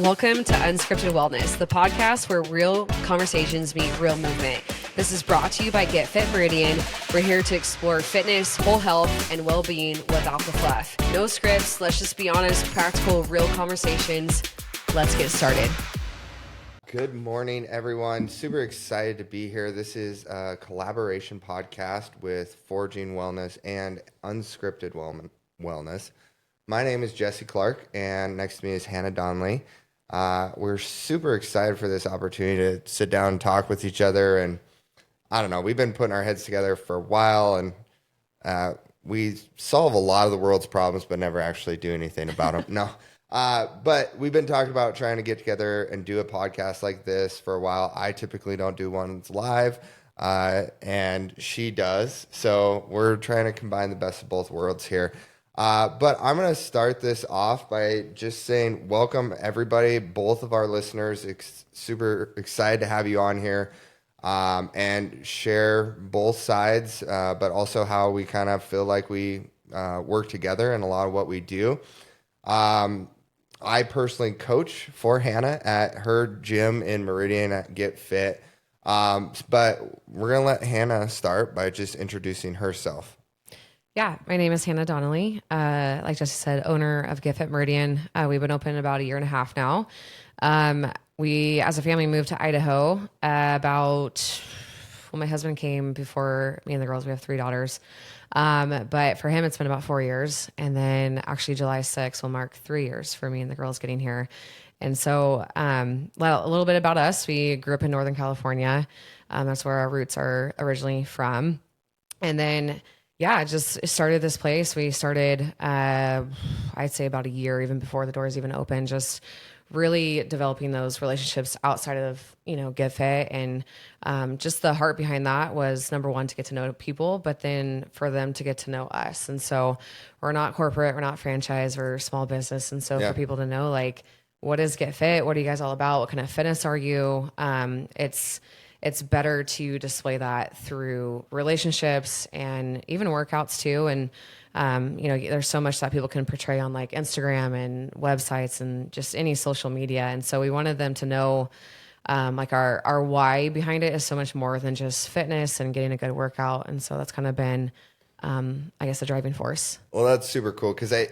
Welcome to Unscripted Wellness, the podcast where real conversations meet real movement. This is brought to you by Get Fit Meridian. We're here to explore fitness, whole health, and well-being without the fluff. No scripts, let's just be honest, practical, real conversations. Let's get started. Good morning, everyone. Super excited to be here. This is a collaboration podcast with Forging Wellness and Unscripted Wellness. My name is Jesse Clark, and next to me is Hannah Donley. We're super excited for this opportunity to sit down and talk with each other. And I don't know, we've been putting our heads together for a while, and we solve a lot of the world's problems, but never actually do anything about them. No. But we've been talking about trying to get together and do a podcast like this for a while. I typically don't do ones live, and she does. So we're trying to combine the best of both worlds here. But I'm going to start this off by just saying welcome, everybody, both of our listeners. Super excited to have you on here and share both sides, but also how we kind of feel like we work together in a lot of what we do. I personally coach for Hannah at her gym in Meridian at Get Fit. But we're going to let Hannah start by just introducing herself. Yeah, my name is Hannah Donley. Like Jesse said, owner of Get Fit Meridian. We've been open about a year and a half now. We, as a family, moved to Idaho my husband came before me and the girls. We have 3 daughters. But for him, it's been about 4 years. And then actually July 6th will mark 3 years for me and the girls getting here. And so, well, a little bit about us. We grew up in Northern California. That's where our roots are originally from. And then, yeah, just started this place. We started, I'd say about a year, even before the doors even opened, just really developing those relationships outside of, Get Fit. And just the heart behind that was, number one, to get to know people, but then for them to get to know us. And so we're not corporate, we're not franchise, we're small business. And so for people to know, like, what is Get Fit? What are you guys all about? What kind of fitness are you? It's better to display that through relationships and even workouts too. And, there's so much that people can portray on like Instagram and websites and just any social media. And so we wanted them to know, like our why behind it is so much more than just fitness and getting a good workout. And so that's kind of been, I guess, the driving force. Well, that's super cool. 'Cause I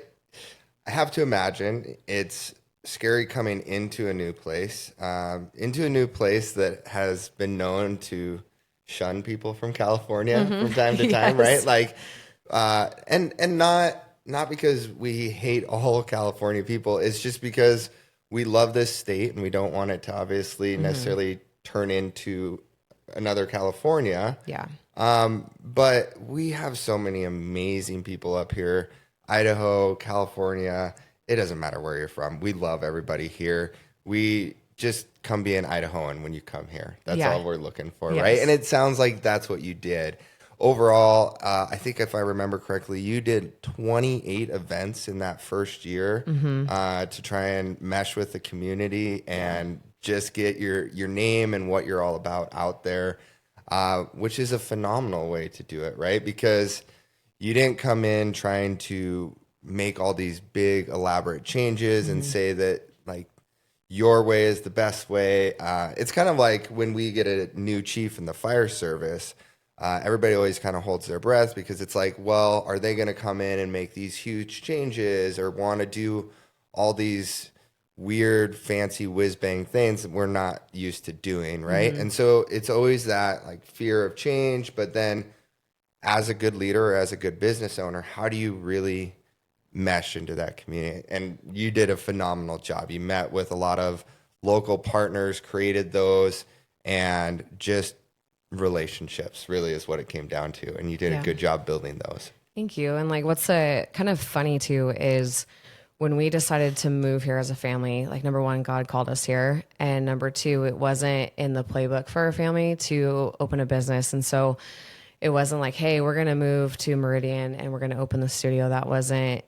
have to imagine it's scary coming into a new place that has been known to shun people from California from time to time, right? Like, and not because we hate all California people. It's just because we love this state and we don't want it to obviously necessarily turn into another California. Yeah. But we have so many amazing people up here, Idaho, California. It doesn't matter where you're from. We love everybody here. We just come be an Idahoan when you come here. That's all we're looking for, right? And it sounds like that's what you did. Overall, I think if I remember correctly, you did 28 events in that first year to try and mesh with the community and just get your name and what you're all about out there, which is a phenomenal way to do it, right? Because you didn't come in trying to make all these big elaborate changes and say that like your way is the best way. It's kind of like when we get a new chief in the fire service, everybody always kind of holds their breath because it's like, well, are they going to come in and make these huge changes or want to do all these weird, fancy whiz bang things that we're not used to doing, right? And so it's always that like fear of change, but then as a good leader or as a good business owner, how do you really mesh into that community? And you did a phenomenal job. You met with a lot of local partners, created those, and just relationships really is what it came down to. And you did a good job building those. Thank you. And like, what's kind of funny too is when we decided to move here as a family, like number one, God called us here. And number two, it wasn't in the playbook for our family to open a business. And so it wasn't like, hey, we're going to move to Meridian and we're going to open the studio. That wasn't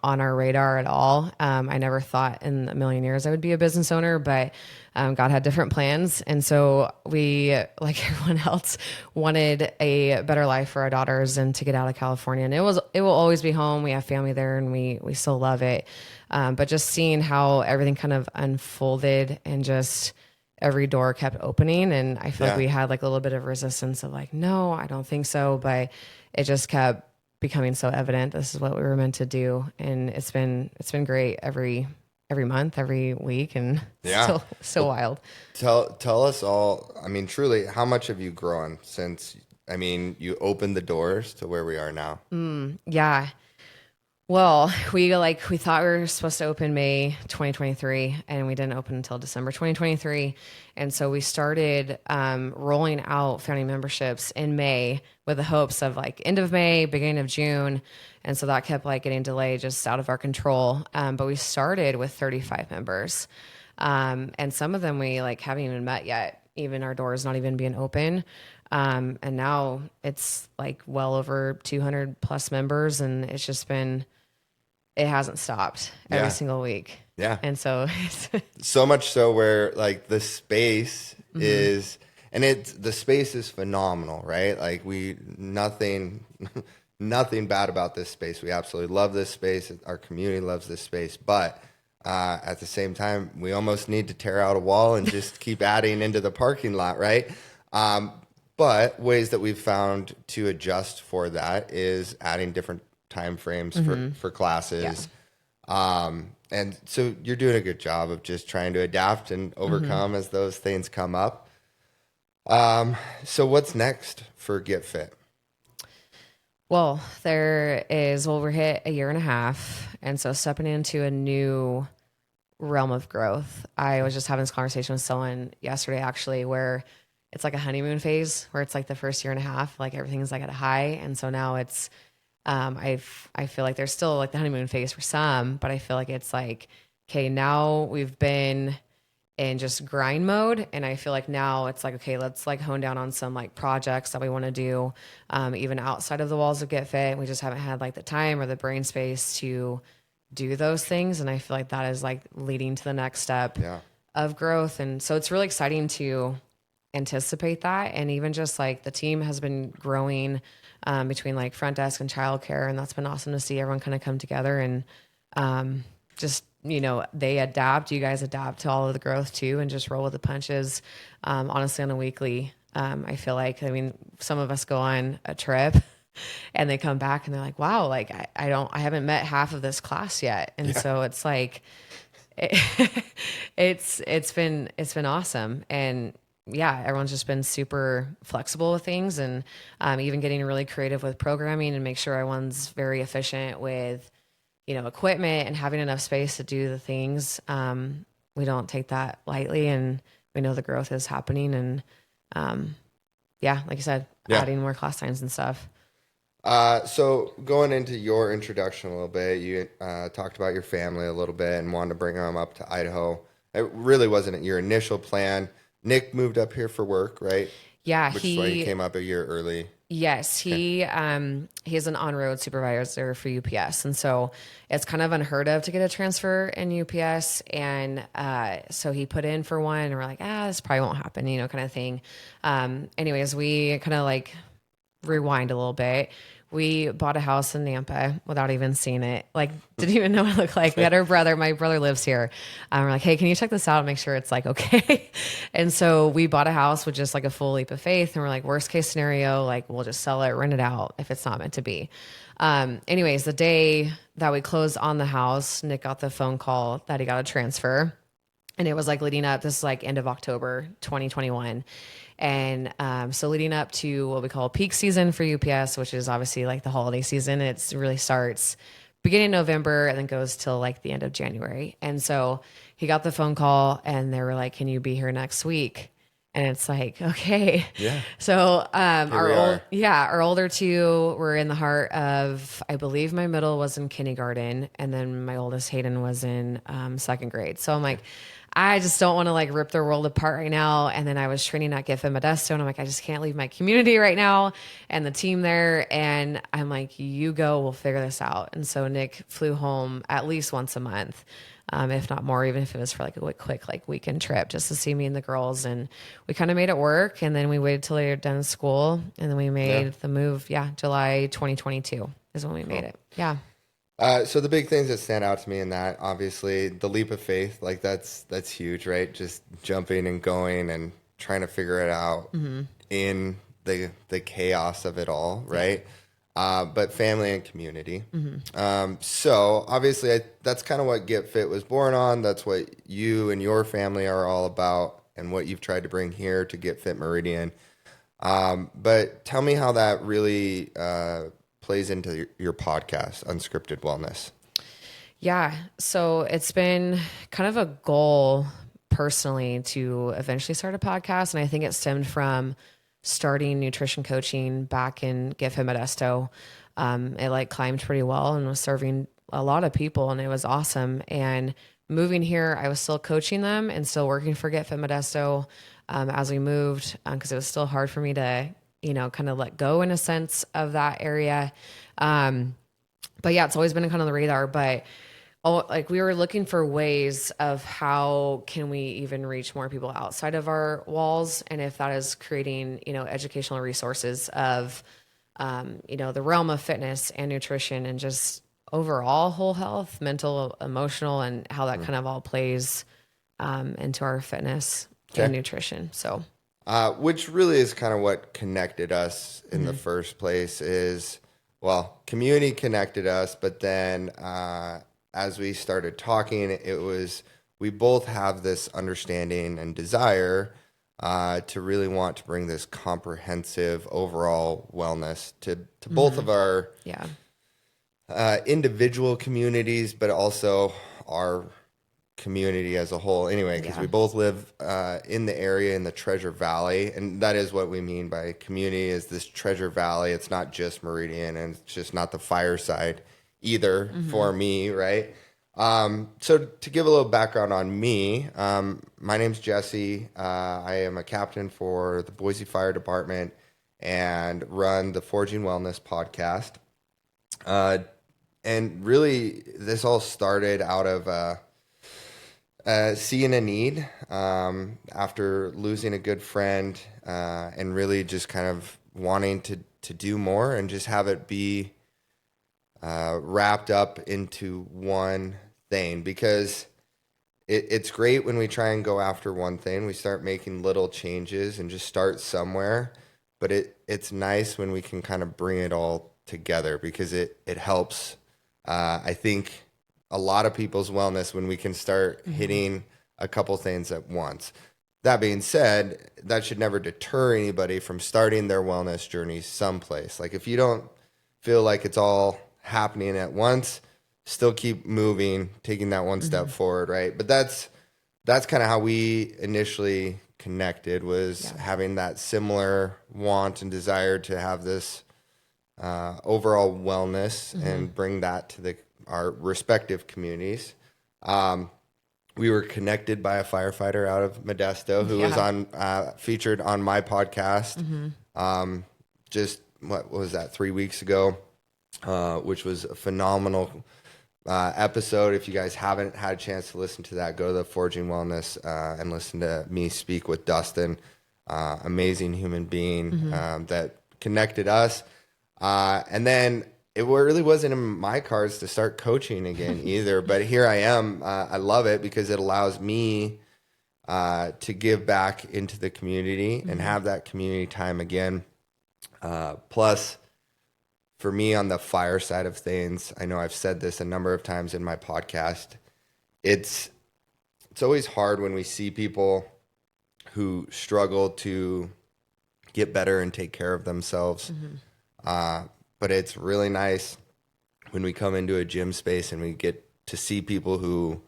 on our radar at all. I never thought in a million years I would be a business owner, but God had different plans. And so we, like everyone else, wanted a better life for our daughters and to get out of California. And it will always be home. We have family there and we still love it. But just seeing how everything kind of unfolded and just every door kept opening. And I feel like we had like a little bit of resistance of like, no, I don't think so. But it just kept becoming so evident. This is what we were meant to do. And it's been great every month, every week. And so wild. Tell us all, I mean, truly, how much have you grown since, I mean, you opened the doors to where we are now? Yeah. Well, we thought we were supposed to open May 2023 and we didn't open until December 2023. And so we started rolling out founding memberships in May with the hopes of like end of May, beginning of June. And so that kept like getting delayed, just out of our control. But we started with 35 members. And some of them we like haven't even met yet, even our doors not even being open. And now it's like well over 200 plus members, and it's just been, it hasn't stopped every single week. Yeah. And so so much so where like the space is, and the space is phenomenal, right? Like nothing bad about this space. We absolutely love this space. Our community loves this space, but at the same time, we almost need to tear out a wall and just keep adding into the parking lot, right? But ways that we've found to adjust for that is adding different time frames for classes. Yeah. And so you're doing a good job of just trying to adapt and overcome as those things come up. So what's next for Get Fit? Well, we're hit a year and a half. And so stepping into a new realm of growth. I was just having this conversation with someone yesterday, actually, where it's like a honeymoon phase where it's like the first year and a half, like everything's like at a high. And so now it's, I feel like there's still like the honeymoon phase for some, but I feel like it's like, okay, now we've been in just grind mode. And I feel like now it's like, okay, let's like hone down on some like projects that we want to do, even outside of the walls of Get Fit. We just haven't had like the time or the brain space to do those things. And I feel like that is like leading to the next step of growth. And so it's really exciting to anticipate that. And even just like the team has been growing between like front desk and childcare. And that's been awesome to see everyone kind of come together and just, you know, they adapt, you guys adapt to all of the growth too, and just roll with the punches. Honestly, on a weekly, I feel like, I mean, some of us go on a trip and they come back and they're like, wow, like I haven't met half of this class yet. And so it's like, it's been awesome. And yeah, everyone's just been super flexible with things, and even getting really creative with programming and make sure everyone's very efficient with, you know, equipment and having enough space to do the things. We don't take that lightly, and we know the growth is happening. And like you said, adding more class times and stuff. So going into your introduction a little bit, you talked about your family a little bit and wanted to bring them up to Idaho. It really wasn't your initial plan. Nick moved up here for work, right? Yeah. Which is why he came up a year early. Yes. He's an on-road supervisor for UPS. And so it's kind of unheard of to get a transfer in UPS. And so he put in for one, and we're like, this probably won't happen, you know, kind of thing. Anyways, we kind of like rewind a little bit. We bought a house in Nampa without even seeing it. Like, didn't even know what it looked like. We had my brother lives here. We're like, hey, can you check this out and make sure it's like, okay. And so we bought a house with just like a full leap of faith. And we're like, worst case scenario, like we'll just sell it, rent it out if it's not meant to be. Anyways, the day that we closed on the house, Nick got the phone call that he got a transfer. And it was like leading up, this is like end of October, 2021. And so leading up to what we call peak season for UPS, which is obviously like the holiday season, it really starts beginning of November and then goes till like the end of January. And so he got the phone call and they were like, can you be here next week? And it's like, okay. Yeah. So, Here we are. our older two were in the heart of, I believe my middle was in kindergarten, and then my oldest Hayden was in second grade. So I'm like, I just don't want to like rip their world apart right now. And then I was training at Get Fit Meridian, and I'm like, I just can't leave my community right now and the team there. And I'm like, you go, we'll figure this out. And so Nick flew home at least once a month. If not more, even if it was for like a quick like weekend trip, just to see me and the girls. And we kind of made it work. And then we waited till they were done school, and then we made the move. Yeah, July 2022 is when we made it. Yeah. So the big things that stand out to me in that, obviously, the leap of faith, like that's huge, right? Just jumping and going and trying to figure it out in the chaos of it all, right? But family and community. So obviously that's kind of what Get Fit was born on. That's what you and your family are all about, and what you've tried to bring here to Get Fit Meridian. But tell me how that really plays into your podcast, Unscripted Wellness. Yeah. So it's been kind of a goal personally to eventually start a podcast. And I think it stemmed from starting nutrition coaching back in Get Fit Modesto. It like climbed pretty well and was serving a lot of people, and it was awesome. And moving here, I was still coaching them and still working for Get Fit Modesto as we moved, because it was still hard for me to, kind of let go in a sense of that area. But yeah, it's always been kind of the radar, but like we were looking for ways of how can we even reach more people outside of our walls. And if that is creating, educational resources of, the realm of fitness and nutrition and just overall whole health, mental, emotional, and how that kind of all plays, into our fitness and nutrition. So, which really is kind of what connected us in the first place is, well, community connected us, but then, as we started talking, it was, we both have this understanding and desire to really want to bring this comprehensive overall wellness to both of our individual communities, but also our community as a whole anyway, because we both live in the area in the Treasure Valley, and that is what we mean by community, is this Treasure Valley. It's not just Meridian, and it's just not the fireside either for me, right? So to give a little background on me, my name's Jesse. I am a captain for the Boise Fire Department and run the Forging Wellness podcast. And really, this all started out of seeing a need after losing a good friend, and really just kind of wanting to do more and just have it be wrapped up into one thing, because it's great when we try and go after one thing. We start making little changes and just start somewhere, but it's nice when we can kind of bring it all together, because it helps, I think, a lot of people's wellness when we can start hitting a couple things at once. That being said, that should never deter anybody from starting their wellness journey someplace. Like if you don't feel like it's all happening at once, still keep moving, taking that one step forward, right? But that's kind of how we initially connected, was having that similar want and desire to have this overall wellness and bring that to our respective communities. We were connected by a firefighter out of Modesto who was featured on my podcast. Just what was that, 3 weeks ago, which was a phenomenal episode. If you guys haven't had a chance to listen to that, go to the Forging Wellness and listen to me speak with Dustin, amazing human being that connected us. And then it really wasn't in my cards to start coaching again either, but here I am. I love it because it allows me to give back into the community and have that community time again. Plus, for me on the fire side of things, I know I've said this a number of times in my podcast, it's always hard when we see people who struggle to get better and take care of themselves. But it's really nice when we come into a gym space and we get to see people who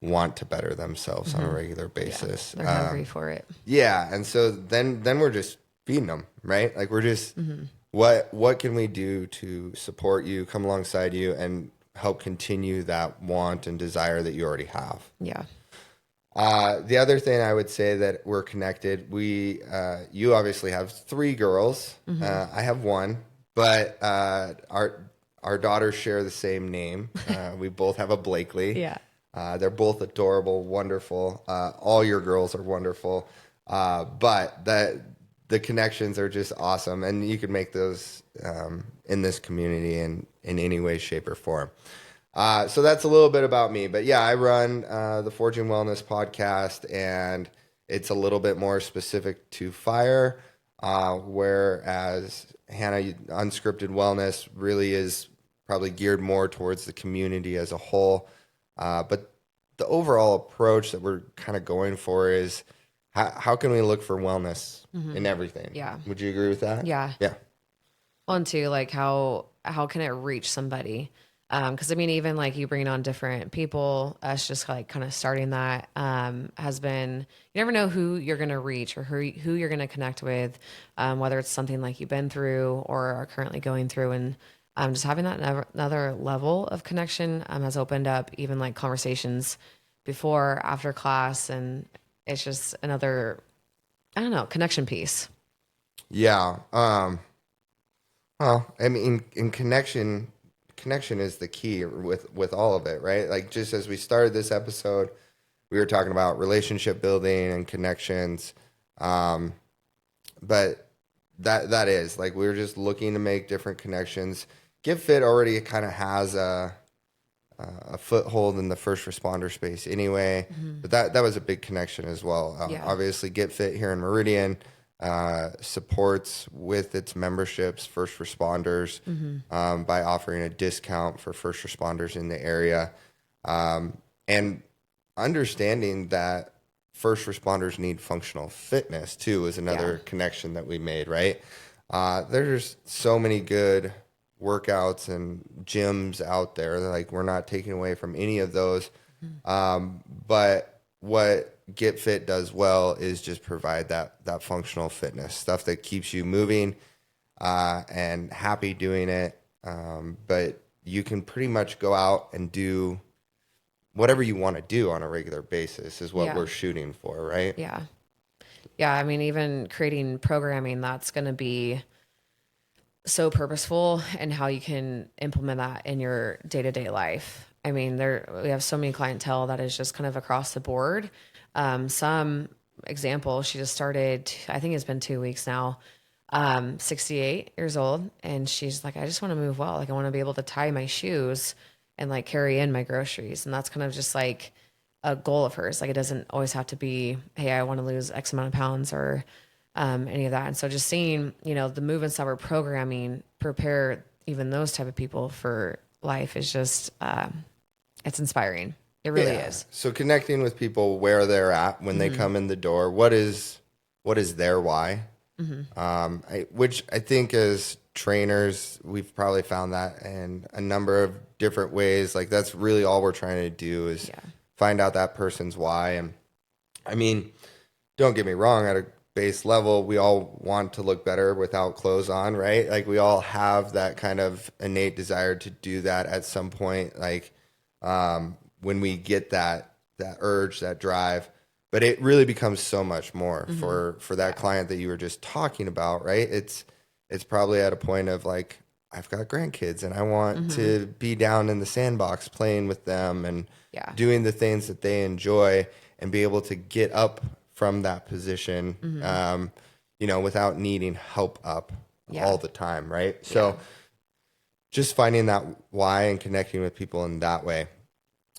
want to better themselves on a regular basis. They're hungry for it. Yeah. And so then we're just feeding them, right? Like we're just, what can we do to support you, come alongside you, and help continue that want and desire that you already have? Yeah. The other thing I would say that we're connected, you obviously have 3 girls. I have 1, but our daughters share the same name. We both have a Blakely. Yeah. They're both adorable, wonderful. All your girls are wonderful. But the connections are just awesome. And you can make those in this community in any way, shape, or form. So that's a little bit about me. But yeah, I run the Forging Wellness podcast, and it's a little bit more specific to fire, whereas Hannah, Unscripted Wellness really is probably geared more towards the community as a whole. But the overall approach that we're kind of going for is how can we look for wellness in everything? Yeah. Would you agree with that? Yeah. Yeah. Well, and too, like how can it reach somebody? Because I mean, even like you bringing on different people, us just like kind of starting that has been, you never know who you're going to reach or who you're going to connect with, whether it's something like you've been through or are currently going through. And just having that another level of connection has opened up even like conversations before, after class. And it's just another, I don't know, connection piece. Yeah. Well, I mean, in connection is the key with all of it, right? Like just as we started this episode, we were talking about relationship building and connections. But that is like, we're just looking to make different connections. Get Fit already kind of has a foothold in the first responder space anyway, but that was a big connection as well. Obviously Get Fit here in Meridian supports with its memberships first responders by offering a discount for first responders in the area, and understanding that first responders need functional fitness too is another connection that we made, right? There's so many good workouts and gyms out there, like we're not taking away from any of those, but what Get Fit does well is just provide that functional fitness stuff that keeps you moving and happy doing it. But you can pretty much go out and do whatever you want to do on a regular basis is what we're shooting for, right? Yeah. Yeah. I mean, even creating programming that's going to be so purposeful and how you can implement that in your day-to-day life. I mean, we have so many clientele that is just kind of across the board. Some example, she just started, I think it's been 2 weeks now, 68 years old. And she's like, I just want to move well. Like I want to be able to tie my shoes and like carry in my groceries. And that's kind of just like a goal of hers. Like it doesn't always have to be, hey, I want to lose X amount of pounds or any of that. And so just seeing, the movements that we're programming prepare even those type of people for life is just, it's inspiring. It really is. So connecting with people where they're at when they come in the door, what is their why? Which I think as trainers, we've probably found that in a number of different ways. Like that's really all we're trying to do is find out that person's why. And I mean, don't get me wrong, at a base level, we all want to look better without clothes on, right? Like we all have that kind of innate desire to do that at some point. Like, when we get that urge, that drive, but it really becomes so much more for that client that you were just talking about, right? It's probably at a point of like, I've got grandkids and I want to be down in the sandbox playing with them and doing the things that they enjoy and be able to get up from that position, without needing help up all the time, right? So just finding that why and connecting with people in that way.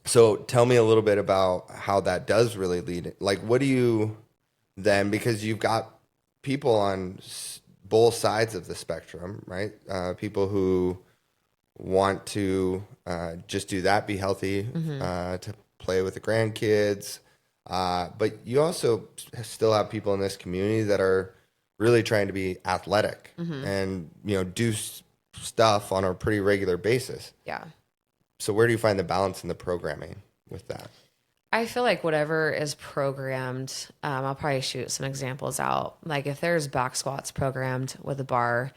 So tell me a little bit about how that does really lead. Like, what do you then, because you've got people on both sides of the spectrum, right? People who want to just do that, be healthy, to play with the grandkids. But you also still have people in this community that are really trying to be athletic and, do stuff on a pretty regular basis. Yeah. So where do you find the balance in the programming with that? I feel like whatever is programmed, I'll probably shoot some examples out. Like if there's back squats programmed with a bar,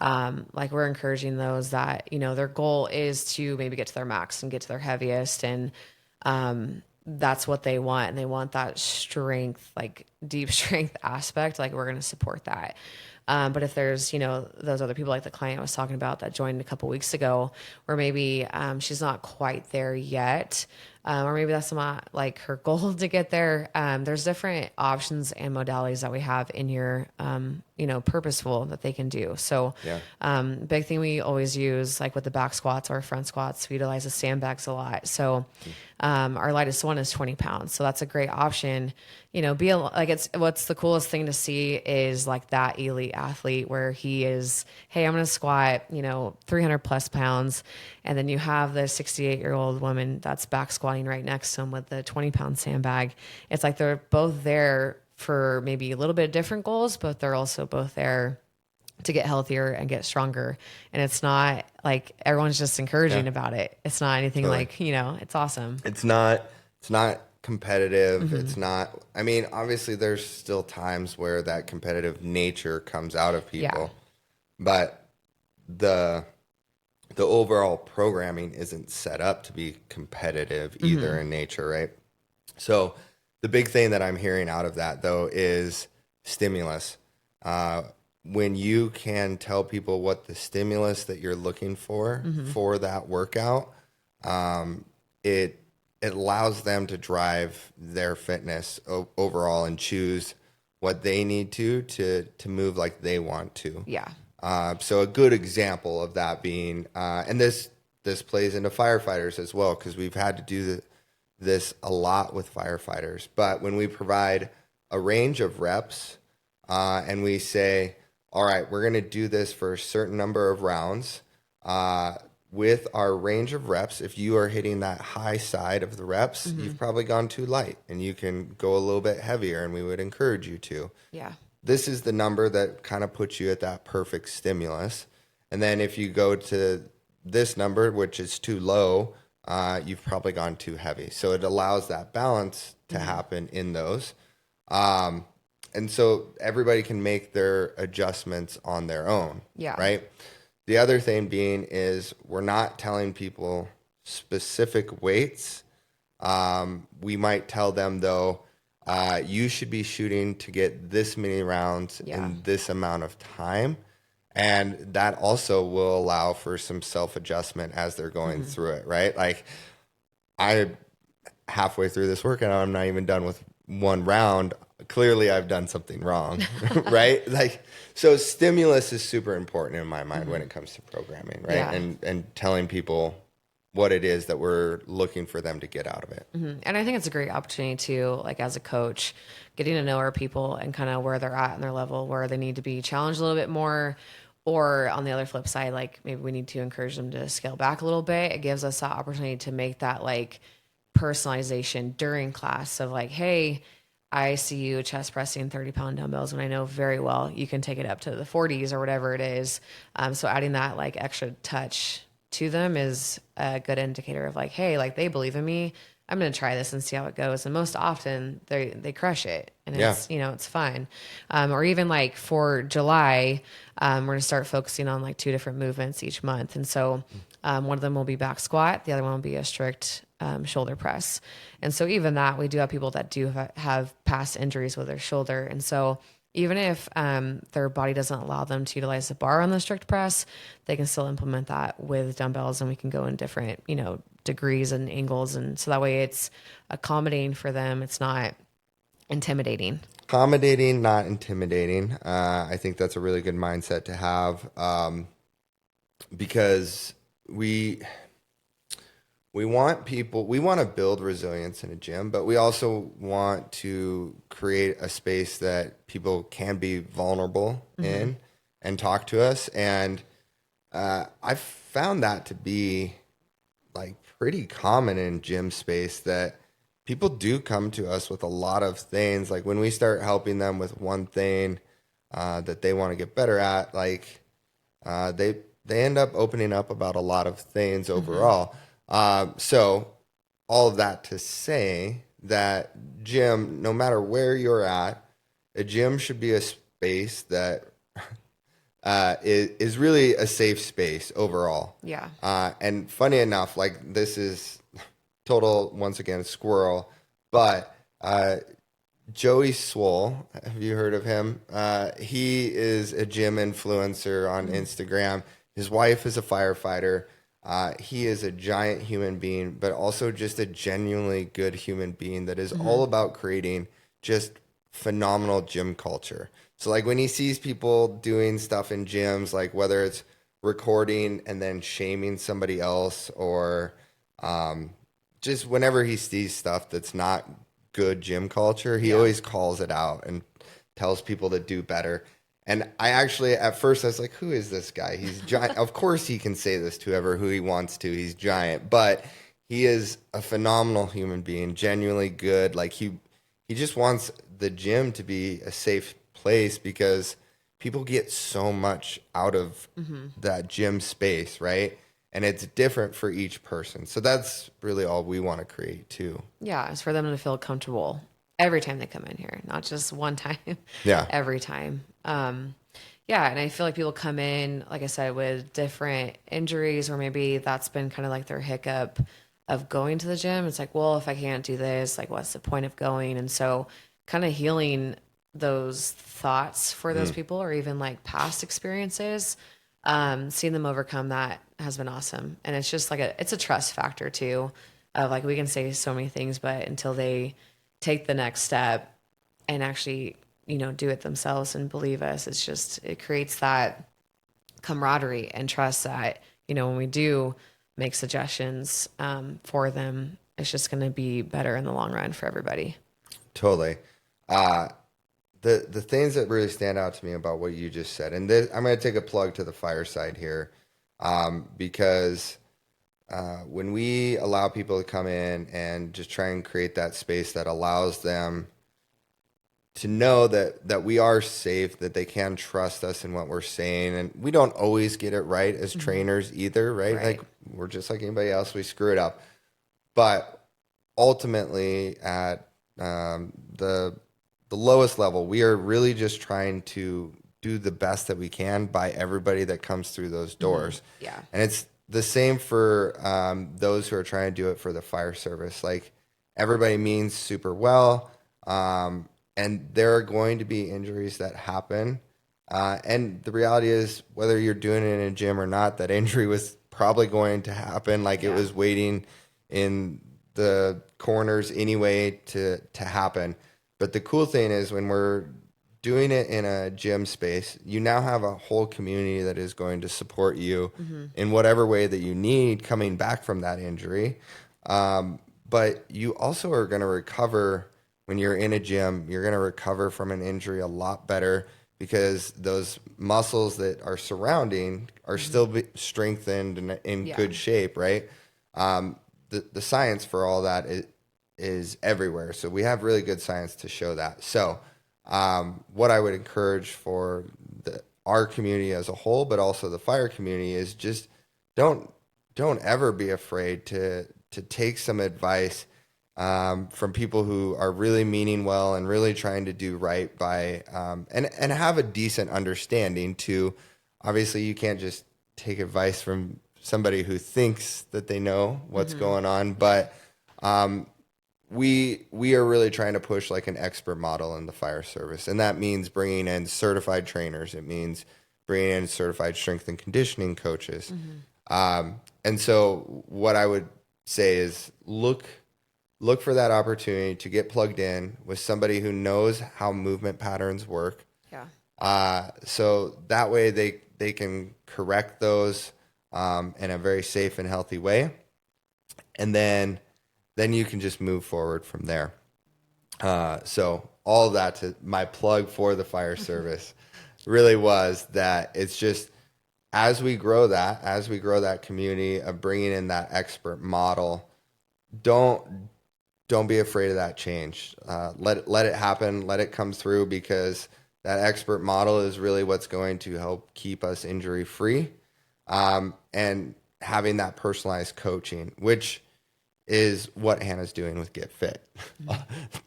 like we're encouraging those that, their goal is to maybe get to their max and get to their heaviest. And, that's what they want. And they want that strength, like deep strength aspect. Like we're going to support that. But if there's, those other people like the client I was talking about that joined a couple weeks ago, where maybe she's not quite there yet, or maybe that's not like her goal to get there. There's different options and modalities that we have in here, purposeful that they can do. So, big thing we always use, like with the back squats or front squats, we utilize the sandbags a lot. So, our lightest one is 20 pounds. So that's a great option. What's the coolest thing to see is like that elite athlete where he is, hey, I'm going to squat, 300 plus pounds. And then you have the 68-year-old woman that's back squatting right next to him with the 20-pound sandbag. It's like they're both there for maybe a little bit different goals, but they're also both there to get healthier and get stronger. And it's not like everyone's just encouraging about it. It's not anything like, it's awesome. It's not competitive. It's not, obviously there's still times where that competitive nature comes out of people, but the overall programming isn't set up to be competitive either in nature. Right. So the big thing that I'm hearing out of that though is stimulus. When you can tell people what the stimulus that you're looking for that workout, it allows them to drive their fitness overall and choose what they need to move like they want to. Yeah. So a good example of that being, and this plays into firefighters as well, because we've had to do this a lot with firefighters. But when we provide a range of reps, and we say, all right, we're going to do this for a certain number of rounds. With our range of reps, if you are hitting that high side of the reps, you've probably gone too light and you can go a little bit heavier, and we would encourage you to. Yeah. This is the number that kind of puts you at that perfect stimulus. And then if you go to this number, which is too low, you've probably gone too heavy. So it allows that balance to happen in those. And so everybody can make their adjustments on their own. Yeah. Right. The other thing being is we're not telling people specific weights. We might tell them though, you should be shooting to get this many rounds in this amount of time. And that also will allow for some self-adjustment as they're going through it. Right. Like I halfway through this workout, I'm not even done with one round. Clearly I've done something wrong, right? Like, so stimulus is super important in my mind when it comes to programming, right? Yeah. And telling people what it is that we're looking for them to get out of it. And I think it's a great opportunity to, like, as a coach, getting to know our people and kind of where they're at in their level, where they need to be challenged a little bit more, or on the other flip side, like maybe we need to encourage them to scale back a little bit. It gives us that opportunity to make that like personalization during class of like, hey, I see you chest pressing 30-pound dumbbells when I know very well you can take it up to the 40s or whatever it is. So adding that like extra touch to them is a good indicator of like, hey, like they believe in me. I'm going to try this and see how it goes. And most often they crush it and it's, it's fine. Or even like for July, we're going to start focusing on like 2 different movements each month. And so one of them will be back squat. The other one will be a strict shoulder press. And so even that, we do have people that do have past injuries with their shoulder. And so even if their body doesn't allow them to utilize the bar on the strict press, they can still implement that with dumbbells, and we can go in different, degrees and angles. And so that way it's accommodating for them. It's not intimidating. Accommodating, not intimidating. I think that's a really good mindset to have, because we want to build resilience in a gym, but we also want to create a space that people can be vulnerable in and talk to us. And I've found that to be like pretty common in gym space, that people do come to us with a lot of things. Like when we start helping them with one thing that they want to get better at, like they end up opening up about a lot of things overall. So all of that to say that gym, no matter where you're at, a gym should be a space that is really a safe space overall. Yeah. And funny enough, like this is total, once again, squirrel, but Joey Swole, have you heard of him? He is a gym influencer on Instagram. His wife is a firefighter. He is a giant human being, but also just a genuinely good human being that is all about creating just phenomenal gym culture. So like when he sees people doing stuff in gyms, like whether it's recording and then shaming somebody else, or just whenever he sees stuff that's not good gym culture, he always calls it out and tells people to do better. And I actually, at first, I was like, who is this guy? He's giant. Of course he can say this to who he wants to. He's giant. But he is a phenomenal human being, genuinely good. Like he just wants the gym to be a safe place because people get so much out of that gym space, right? And it's different for each person. So that's really all we want to create too. Yeah, it's for them to feel comfortable every time they come in here, not just one time. Yeah. Every time. Yeah, and I feel like people come in, like I said, with different injuries, or maybe that's been kind of like their hiccup of going to the gym. It's like, well, if I can't do this, like what's the point of going? And so kind of healing those thoughts for those people, or even like past experiences, seeing them overcome that has been awesome. And it's just like it's a trust factor too, of like, we can say so many things, but until they take the next step and actually, do it themselves and believe us, it creates that camaraderie and trust that, when we do make suggestions for them, it's just going to be better in the long run for everybody. Totally. The things that really stand out to me about what you just said, and this, I'm going to take a plug to the fireside here, because when we allow people to come in and just try and create that space that allows them to know that we are safe, that they can trust us in what we're saying, and we don't always get it right as trainers either, right? Like we're just like anybody else, we screw it up. But ultimately, at the lowest level, we are really just trying to do the best that we can by everybody that comes through those doors. Yeah. And it's the same for those who are trying to do it for the fire service. Like everybody means super well. And there are going to be injuries that happen. And the reality is, whether you're doing it in a gym or not, that injury was probably going to happen. Like it was waiting in the corners anyway to happen. But the cool thing is, when we're doing it in a gym space, you now have a whole community that is going to support you in whatever way that you need coming back from that injury. But you also are going to recover. When you're in a gym, you're going to recover from an injury a lot better, because those muscles that are surrounding are still strengthened and in good shape, right? The science for all that is everywhere. So we have really good science to show that. So what I would encourage for our community as a whole, but also the fire community, is just don't ever be afraid to take some advice from people who are really meaning well and really trying to do right by, and have a decent understanding too. Obviously, you can't just take advice from somebody who thinks that they know what's going on, but we are really trying to push like an expert model in the fire service, and that means bringing in certified trainers. It means bringing in certified strength and conditioning coaches. And so what I would say is look for that opportunity to get plugged in with somebody who knows how movement patterns work. Yeah. So that way they can correct those in a very safe and healthy way. And then you can just move forward from there. So all of that, to my plug for the fire service really was that it's just, as we grow that community of bringing in that expert model, don't be afraid of that change. Let it happen. Let it come through, because that expert model is really what's going to help keep us injury free. And having that personalized coaching, which is what Hannah's doing with Get Fit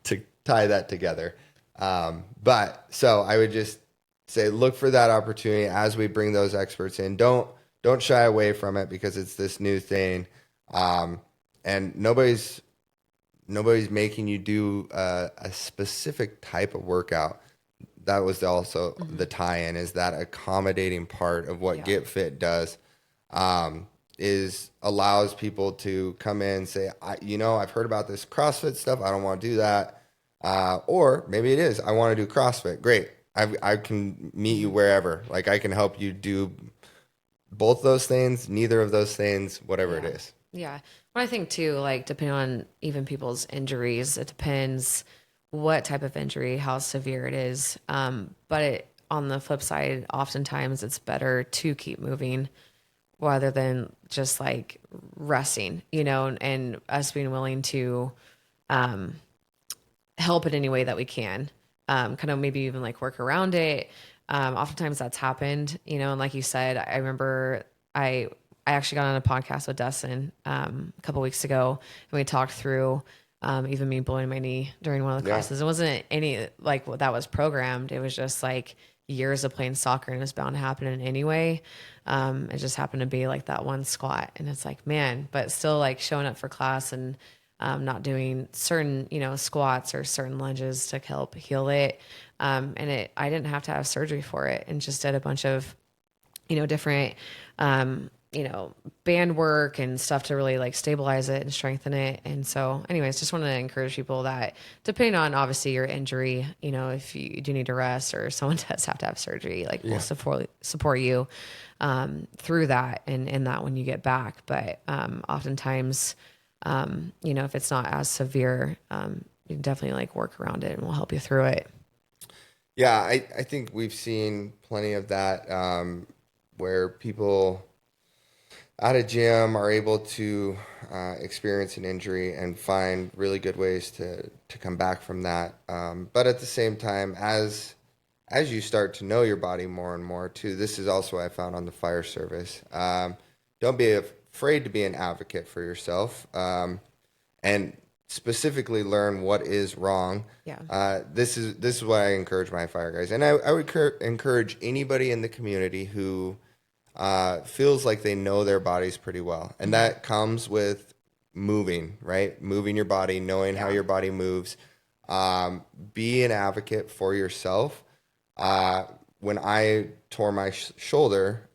to tie that together. But so I would just say, look for that opportunity as we bring those experts in. Don't shy away from it because it's this new thing. And nobody's making you do a specific type of workout. That was also the tie-in, is that accommodating part of what Get Fit does, is allows people to come in and say, I've heard about this CrossFit stuff. I don't want to do that. Or maybe it is, I want to do CrossFit. Great. I can meet you wherever. Like, I can help you do both those things, neither of those things, whatever it is. Yeah. But I think too, like, depending on even people's injuries, it depends what type of injury, how severe it is. But on the flip side, oftentimes it's better to keep moving rather than just like resting, and us being willing to help in any way that we can, kind of maybe even like work around it. Oftentimes that's happened, and like you said, I remember I actually got on a podcast with Dustin a couple weeks ago, and we talked through even me blowing my knee during one of the classes. It wasn't any like that was programmed. It was just like years of playing soccer, and it was bound to happen in any way. It just happened to be like that one squat, and it's like, man, but still like showing up for class and not doing certain, squats or certain lunges to help heal it. I didn't have to have surgery for it, and just did a bunch of, different, band work and stuff to really like stabilize it and strengthen it. And so anyways, just want to encourage people that depending on obviously your injury, if you do need to rest or someone does have to have surgery, like we'll support you through that and that when you get back. But oftentimes, if it's not as severe, you can definitely like work around it and we'll help you through it. Yeah, I think we've seen plenty of that where people at a gym are able to experience an injury and find really good ways to come back from that. But at the same time, as you start to know your body more and more too, this is also what I found on the fire service. Don't be afraid to be an advocate for yourself, and specifically learn what is wrong. Yeah. This is what I encourage my fire guys, and I would encourage anybody in the community who feels like they know their bodies pretty well. And that comes with moving, right? Moving your body, knowing how your body moves. Be an advocate for yourself. When I tore my shoulder,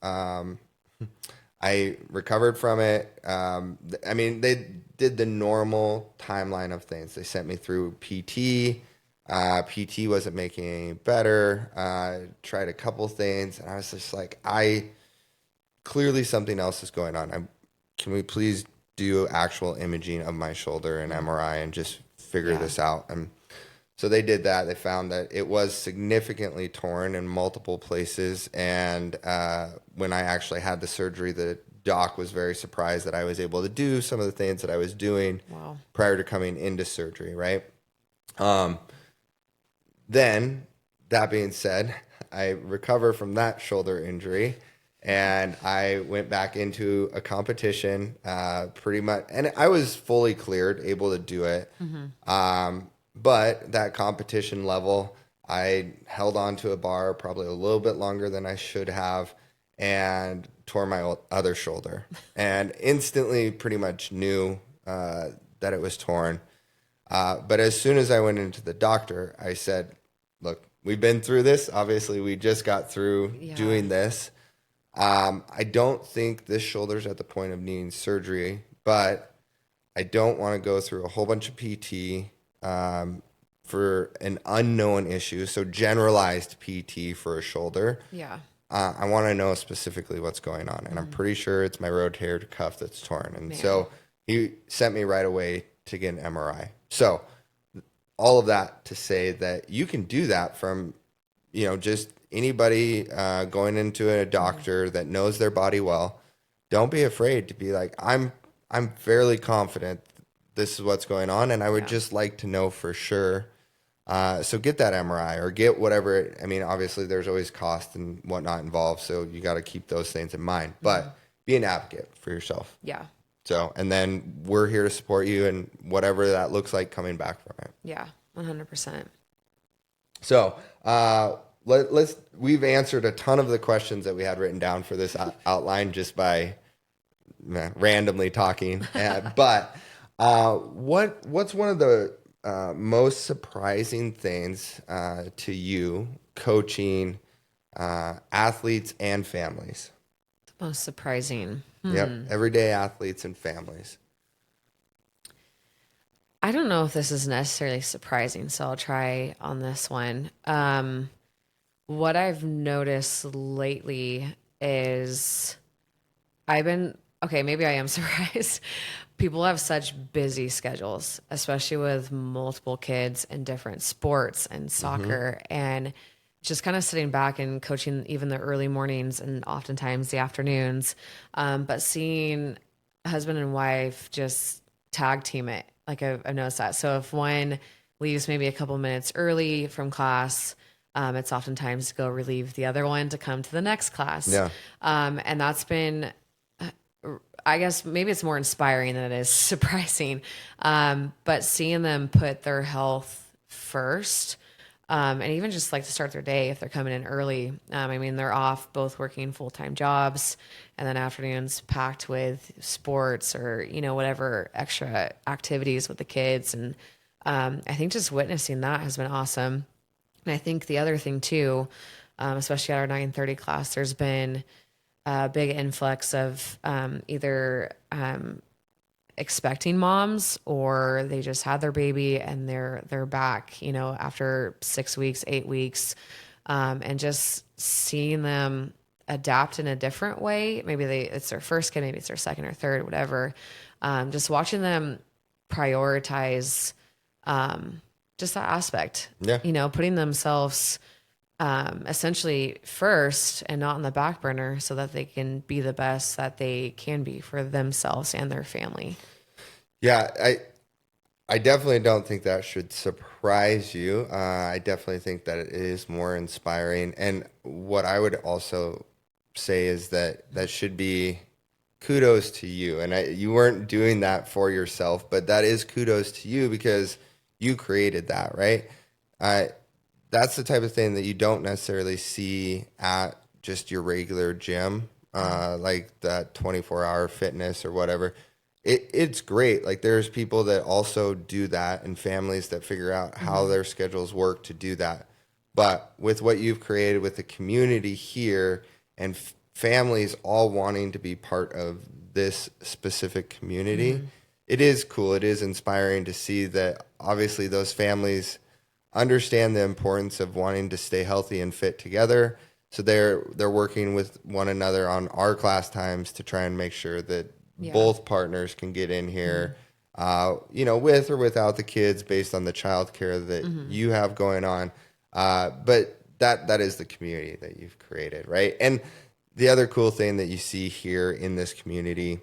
I recovered from it. They did the normal timeline of things. They sent me through PT. PT wasn't making it any better. Tried a couple things, and I was just like, clearly something else is going on. Can we please do actual imaging of my shoulder and MRI and just figure this out? And so they did that. They found that it was significantly torn in multiple places. And when I actually had the surgery, the doc was very surprised that I was able to do some of the things that I was doing prior to coming into surgery, right? Then, that being said, I recover from that shoulder injury. And I went back into a competition, pretty much, and I was fully cleared, able to do it. But that competition level, I held on to a bar probably a little bit longer than I should have, and tore my other shoulder, and instantly pretty much knew that it was torn. But as soon as I went into the doctor, I said, "Look, we've been through this. Obviously, we just got through doing this. I don't think this shoulder's at the point of needing surgery, but I don't want to go through a whole bunch of PT for an unknown issue. So generalized PT for a shoulder. Yeah. I want to know specifically what's going on, and I'm pretty sure it's my rotator cuff that's torn. And so he sent me right away to get an MRI. So all of that to say that you can do that from, just anybody going into a doctor that knows their body well. Don't be afraid to be like, I'm fairly confident this is what's going on, and I would just like to know for sure. So get that MRI or get whatever. Obviously there's always cost and whatnot involved, so you got to keep those things in mind. But be an advocate for yourself. Yeah. So, and then we're here to support you and whatever that looks like coming back from it. Yeah, 100%. So, we've answered a ton of the questions that we had written down for this outline just by randomly talking. But what's one of the most surprising things to you coaching athletes and families? The most surprising. Yep, everyday athletes and families. I don't know if this is necessarily surprising, so I'll try on this one. What I've noticed lately is maybe I am surprised. People have such busy schedules, especially with multiple kids in different sports and soccer, and just kind of sitting back and coaching even the early mornings and oftentimes the afternoons. But seeing husband and wife just tag team it, like I've noticed that. So if one leaves maybe a couple minutes early from class, it's oftentimes to go relieve the other one to come to the next class. Yeah. And that's been, I guess maybe it's more inspiring than it is surprising. But seeing them put their health first, and even just like to start their day if they're coming in early. I mean, they're off both working full-time jobs and then afternoons packed with sports or, whatever extra activities with the kids. And I think just witnessing that has been awesome. And I think the other thing too, especially at our 9:30 class, there's been a big influx of either expecting moms or they just had their baby and they're back, after 6 weeks, 8 weeks, and just seeing them adapt in a different way. Maybe it's their first kid, maybe it's their second or third, whatever. Just watching them prioritize just that aspect, putting themselves essentially first and not on the back burner so that they can be the best that they can be for themselves and their family. Yeah, I definitely don't think that should surprise you. I definitely think that it is more inspiring. And what I would also say is that should be kudos to you. And you weren't doing that for yourself, but that is kudos to you because you created that, right? That's the type of thing that you don't necessarily see at just your regular gym, like that 24-hour fitness or whatever. It's great. Like there's people that also do that and families that figure out how their schedules work to do that. But with what you've created with the community here and families all wanting to be part of this specific community, it is cool. It is inspiring to see that obviously those families understand the importance of wanting to stay healthy and fit together. So they're working with one another on our class times to try and make sure that both partners can get in here, with or without the kids based on the childcare that you have going on. But that is the community that you've created, right? And the other cool thing that you see here in this community,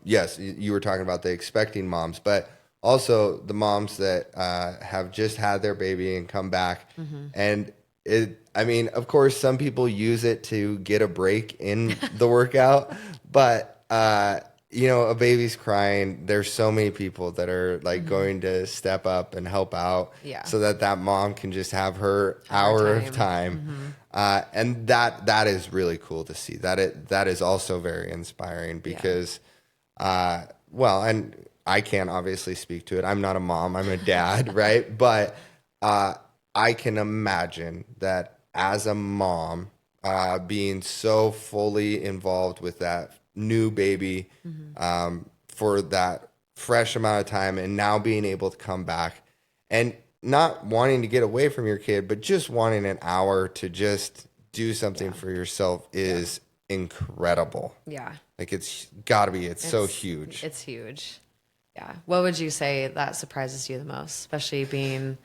yes, you were talking about the expecting moms, but also the moms that have just had their baby and come back. And of course, some people use it to get a break in the workout, but a baby's crying. There's so many people that are like going to step up and help out so that mom can just have her hour of time. And that is really cool to see. That is also very inspiring because, and I can't obviously speak to it. I'm not a mom. I'm a dad, right? But I can imagine that as a mom, being so fully involved with that new baby for that fresh amount of time and now being able to come back and not wanting to get away from your kid, but just wanting an hour to just do something for yourself is incredible. Yeah. Like it's so huge. It's huge. Yeah. What would you say that surprises you the most, especially being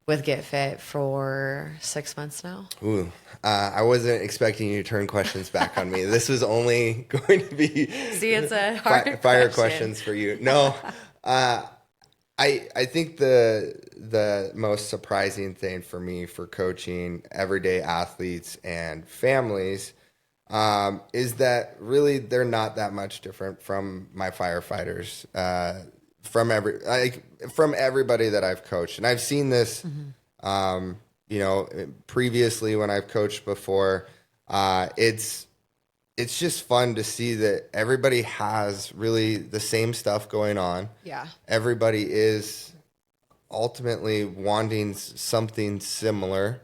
with Get Fit for 6 months now? Ooh, I wasn't expecting you to turn questions back on me. This was only going to be it's a hard fire questions for you. No, I think the most surprising thing for me for coaching everyday athletes and families is that really they're not that much different from my firefighters, from everybody that I've coached. And I've seen this, previously when I've coached before. It's just fun to see that everybody has really the same stuff going on. Yeah. Everybody is ultimately wanting something similar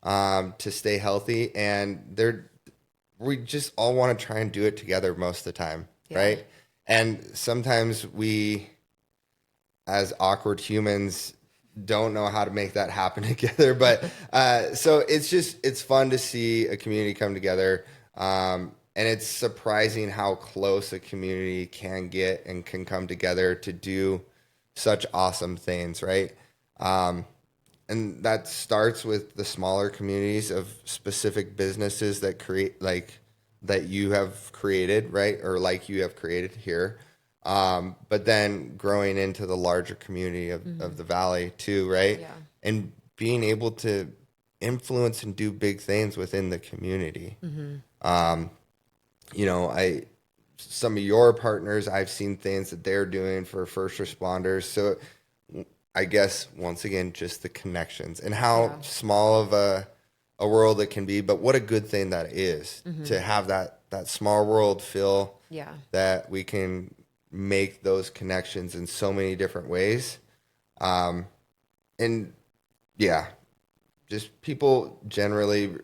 to stay healthy, and we just all want to try and do it together most of the time, right? And sometimes we, as awkward humans, don't know how to make that happen together. But so it's fun to see a community come together. And it's surprising how close a community can get and can come together to do such awesome things, right? And that starts with the smaller communities of specific businesses that create, like, that you have created, right? Or like you have created here. But then growing into the larger community of the Valley too, right? Yeah. And being able to influence and do big things within the community. Some of your partners, I've seen things that they're doing for first responders. So I guess, once again, just the connections and how small of a world it can be, but what a good thing that is to have that small world feel that we can make those connections in so many different ways. Just people generally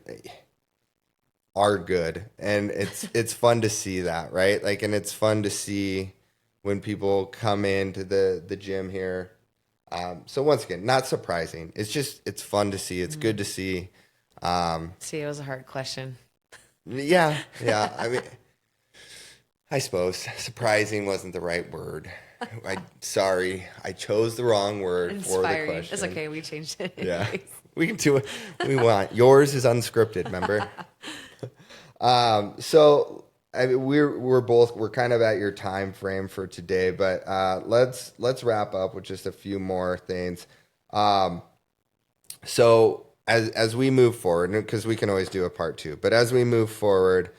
are good, and it's fun to see that, right? Like, and it's fun to see when people come into the gym here. So once again, not surprising. It's fun to see. It's good to see. See, it was a hard question. Yeah. I mean, I suppose surprising wasn't the right word. Sorry, I chose the wrong word for the question. It's okay. We changed it. Yeah, we can do what we want. Yours is unscripted, remember? So I mean, we're kind of at your time frame for today, but let's wrap up with just a few more things. So as we move forward, because we can always do a part 2, but as we move forward,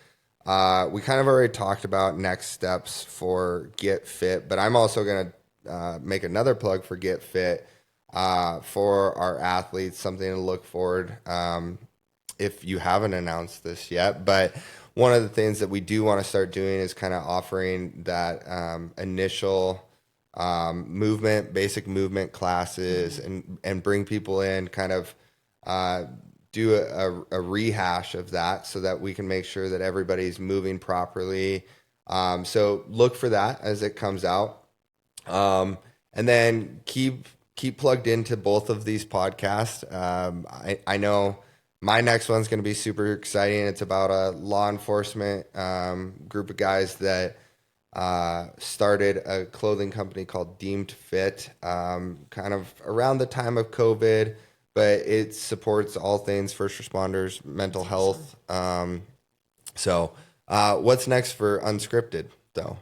we kind of already talked about next steps for Get Fit, but I'm also going to make another plug for Get Fit for our athletes, something to look forward if you haven't announced this yet. But one of the things that we do want to start doing is kind of offering that initial basic movement classes and bring people in, kind of do a rehash of that so that we can make sure that everybody's moving properly. So look for that as it comes out. And then keep plugged into both of these podcasts. I know my next one's going to be super exciting. It's about a law enforcement group of guys that started a clothing company called Deemed Fit, kind of around the time of COVID, but it supports all things first responders, mental health. So what's next for Unscripted, though?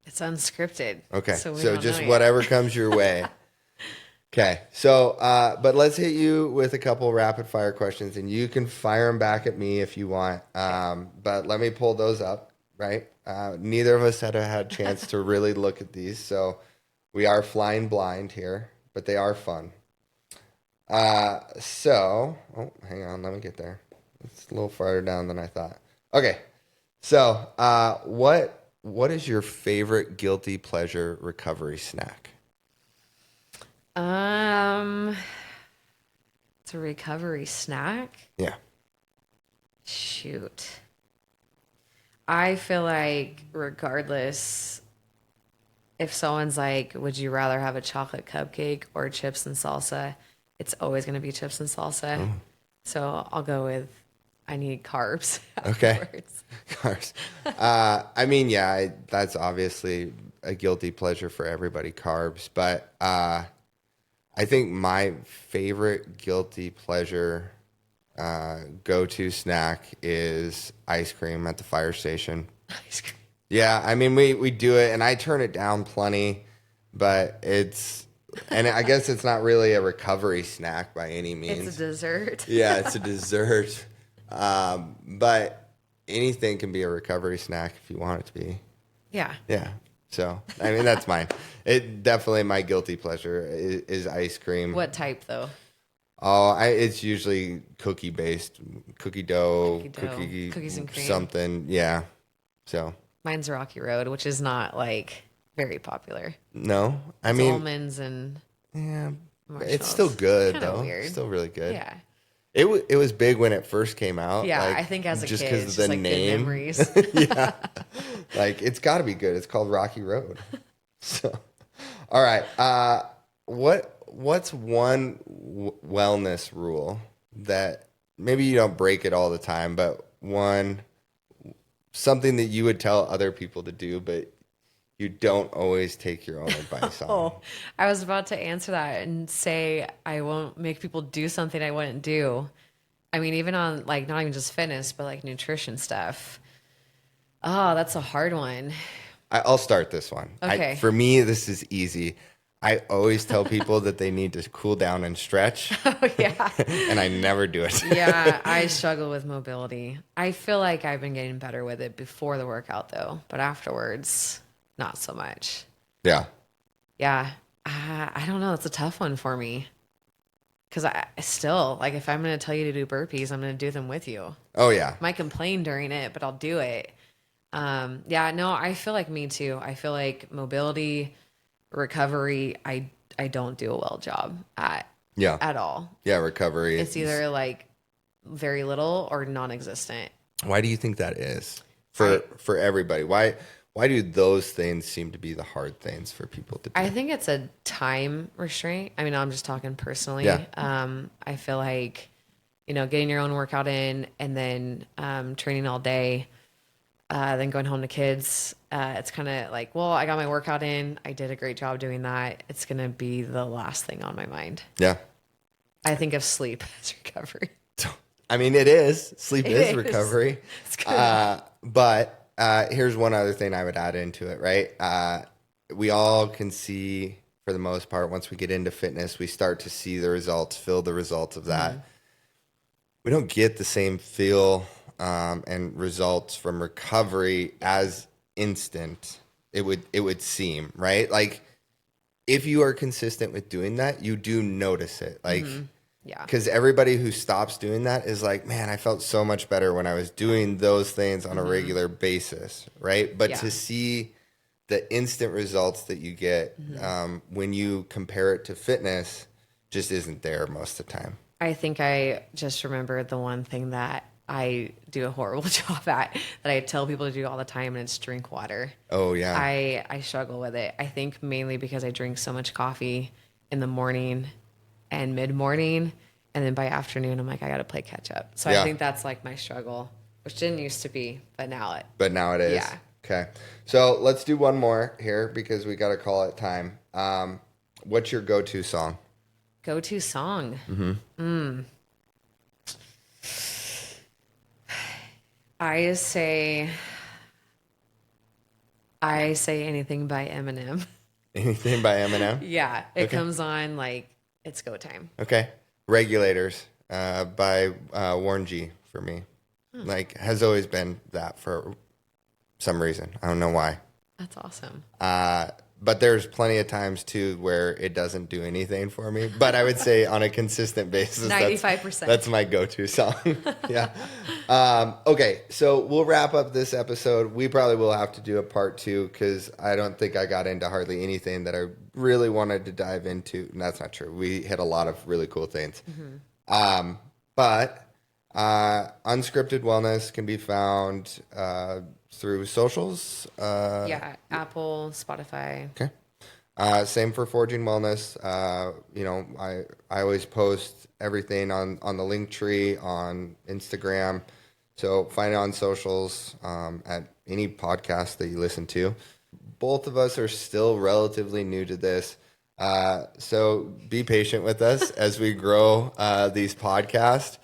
It's unscripted. Okay, so just whatever comes your way. Okay, so but let's hit you with a couple rapid fire questions, and you can fire them back at me if you want. But let me pull those up, right? Neither of us had a chance to really look at these, so we are flying blind here, but they are fun. Hang on, let me get there. It's a little farther down than I thought. Okay, so what is your favorite guilty pleasure recovery snack? It's a recovery snack. Yeah. Shoot. I feel like regardless if someone's like, would you rather have a chocolate cupcake or chips and salsa? It's always going to be chips and salsa. Oh. So I'll go with, I need carbs. Okay. Carbs. I mean, yeah, that's obviously a guilty pleasure for everybody, carbs. But I think my favorite guilty pleasure go-to snack is ice cream at the fire station. Ice cream. Yeah, I mean, we do it, and I turn it down plenty, but and I guess it's not really a recovery snack by any means. It's a dessert. Yeah, it's a dessert. But anything can be a recovery snack if you want it to be. Yeah. Yeah. So, I mean, that's mine. It definitely my guilty pleasure is ice cream. What type though? Oh, it's usually cookie based, cookie dough, Cookies and cream. something. Yeah. So Mine's Rocky Road, which is not like very popular. no, I It's mean, almonds and yeah, marshmallows. it's still good Kinda though. weird. Still really good. Yeah. It was big when it first came out. Yeah, like, I think as a just kid, because it's of just the like good name. memories. Yeah, like it's got to be good. It's called Rocky Road. So, all right. What's one wellness rule that maybe you don't break it all the time, but something that you would tell other people to do, but you don't always take your own advice on? Oh, I was about to answer that and say I won't make people do something I wouldn't do. I mean, even on like not even just fitness, but like nutrition stuff. Oh, that's a hard one. I'll start this one. Okay. For me, this is easy. I always tell people that they need to cool down and stretch. Oh, yeah. And I never do it. Yeah, I struggle with mobility. I feel like I've been getting better with it before the workout though, but afterwards, not so much. Yeah. Yeah. I don't know. That's a tough one for me. Because I still, like, if I'm going to tell you to do burpees, I'm going to do them with you. Oh, yeah. I might complain during it, but I'll do it. Yeah, no, I feel like me too. I feel like mobility, recovery, I don't do a well job at all. Yeah, recovery. It's either like very little or non-existent. Why do you think that is for everybody? Why do those things seem to be the hard things for people to do? I think it's a time restraint. I mean, I'm just talking personally. Yeah. I feel like, getting your own workout in and then training all day, then going home to kids. It's kind of like, well, I got my workout in. I did a great job doing that. It's going to be the last thing on my mind. Yeah. I think of sleep as recovery. I mean, it is. Sleep is is. recovery. It's good. But here's one other thing I would add into it, right? We all can see, for the most part, once we get into fitness, we start to see the results, feel the results of that. Mm-hmm. We don't get the same feel and results from recovery as instant. It would seem, right? Like if you are consistent with doing that, you do notice it. Like, yeah, because everybody who stops doing that is like, man, I felt so much better when I was doing those things on a regular basis, right? But to see the instant results that you get when you compare it to fitness just isn't there most of the time. I think I just remembered the one thing that I do a horrible job at that I tell people to do all the time, and it's drink water. Oh, yeah. I struggle with it. I think mainly because I drink so much coffee in the morning and mid-morning, and then by afternoon, I'm like, I got to play catch up. So I think that's like my struggle, which didn't used to be, but now it is. Yeah. Okay. So let's do one more here because we got to call it time. What's your go-to song? Go-to song? I say anything by Eminem. Anything by Eminem? Yeah. It comes on like it's go time. Okay. Regulators by Warren G for me. Like has always been that for some reason. I don't know why. That's awesome. But there's plenty of times too where it doesn't do anything for me. But I would say on a consistent basis, 95%. That's my go-to song. Yeah. Okay, so we'll wrap up this episode. We probably will have to do a part 2 because I don't think I got into hardly anything that I really wanted to dive into. And that's not true. We hit a lot of really cool things. But Unscripted Wellness can be found through socials. Apple, Spotify. Okay. Same for Forging Wellness. I always post everything on the link tree on Instagram. So find it on socials at any podcast that you listen to. Both of us are still relatively new to this. So be patient with us as we grow these podcasts.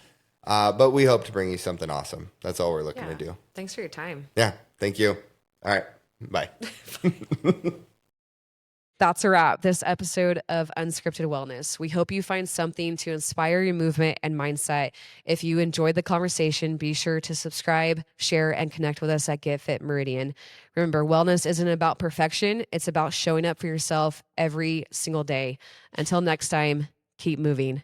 But we hope to bring you something awesome. That's all we're looking to do. Thanks for your time. Yeah. Thank you. All right. Bye. That's a wrap. This episode of Unscripted Wellness. We hope you find something to inspire your movement and mindset. If you enjoyed the conversation, be sure to subscribe, share, and connect with us at Get Fit Meridian. Remember, wellness isn't about perfection. It's about showing up for yourself every single day. Until next time, keep moving.